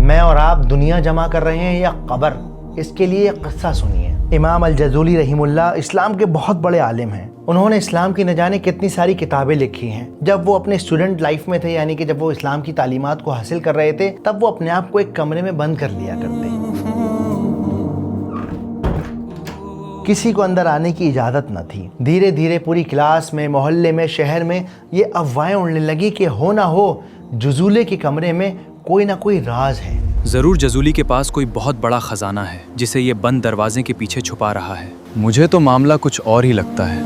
मैं और आप दुनिया जमा कर रहे हैं या कब्र? इसके लिए एक किस्सा सुनिए। इमाम अल-जज़ूली रहीमुल्लाह इस्लाम के बहुत बड़े आलिम हैं। उन्होंने इस्लाम की न जाने कितनी सारी किताबें लिखी हैं। जब वो अपने स्टूडेंट लाइफ में थे, यानी कि जब वो इस्लाम की तालीमात को हासिल कर रहे थे, तब वो अपने आप को एक कमरे में बंद कर लिया करते। किसी को अंदर आने की इजाज़त न थी। धीरे धीरे पूरी क्लास में, मोहल्ले में, शहर में ये अफवाहें उड़ने लगी कि हो ना हो जज़ूले के कमरे में कोई ना कोई राज है। जरूर जज़ूली के पास कोई बहुत बड़ा खजाना है जिसे ये बंद दरवाजे के पीछे छुपा रहा है। मुझे तो मामला कुछ और ही लगता है।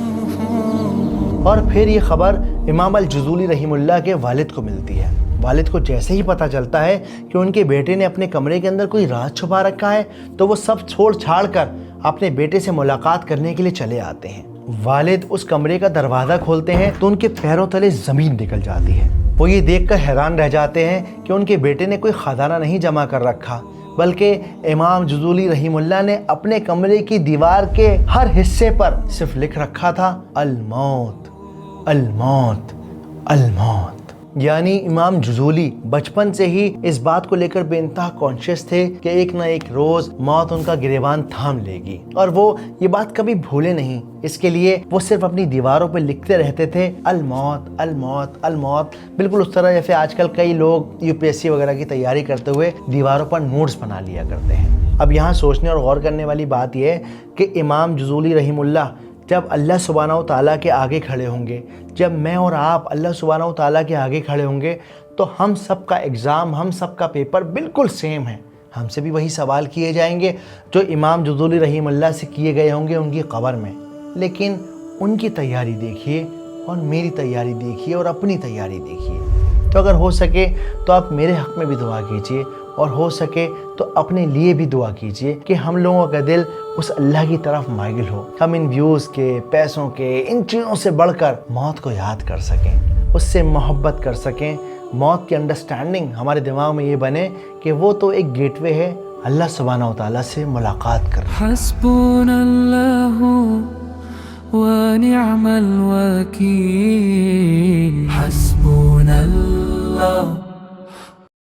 और फिर ये खबर इमाम अल-जज़ूली रहीमुल्लाह के वालिद को मिलती है। वालिद को जैसे ही पता चलता है कि उनके बेटे ने अपने कमरे के अंदर कोई राज छुपा रखा है, तो वो सब छोड़ छाड़ कर अपने बेटे से मुलाकात करने के लिए चले आते हैं। वालिद उस कमरे का दरवाज़ा खोलते हैं तो उनके पैरों तले ज़मीन निकल जाती है। वो ये देखकर हैरान रह जाते हैं कि उनके बेटे ने कोई ख़जाना नहीं जमा कर रखा, बल्कि इमाम जज़ूली रहीमुल्लाह ने अपने कमरे की दीवार के हर हिस्से पर सिर्फ लिख रखा था अल-मौत, अल-मौत, अल-मौत। यानी इमाम जज़ूली बचपन से ही इस बात को लेकर बेइंतहा कॉन्शियस थे कि एक ना एक रोज़ मौत उनका गिरेबान थाम लेगी, और वो ये बात कभी भूले नहीं। इसके लिए वो सिर्फ अपनी दीवारों पर लिखते रहते थे अल-मौत, अल-मौत, अल-मौत। बिल्कुल उस तरह जैसे आजकल कई लोग यूपीएससी वगैरह की तैयारी करते हुए दीवारों पर नोट्स बना लिया करते हैं। अब यहाँ सोचने और गौर करने वाली बात यह है कि इमाम जज़ूली रहीमुल्लाह जब अल्लाह सुब्हानहू तआला के आगे खड़े होंगे, जब मैं और आप अल्लाह सुब्हानहू तआला के आगे खड़े होंगे, तो हम सब का एग्ज़ाम, हम सब का पेपर बिल्कुल सेम है। हमसे भी वही सवाल किए जाएंगे जो इमाम जज़ूली रहीमुल्लाह से किए गए होंगे उनकी कब्र में। लेकिन उनकी तैयारी देखिए और मेरी तैयारी देखिए और अपनी तैयारी देखिए। तो अगर हो सके तो आप मेरे हक़ में भी दुआ कीजिए, और हो सके तो अपने लिए भी दुआ कीजिए कि हम लोगों का दिल उस अल्लाह की तरफ माइल हो। हम इन व्यूज़ के, पैसों के, इन चीज़ों से बढ़कर मौत को याद कर सकें, उससे मोहब्बत कर सकें। मौत की अंडरस्टैंडिंग हमारे दिमाग में ये बने कि वो तो एक गेटवे है अल्लाह सुब्हानहू तआला से मुलाकात करना। हस्बुनल्लाहु व निअमल वकील, हस्बुनल्लाह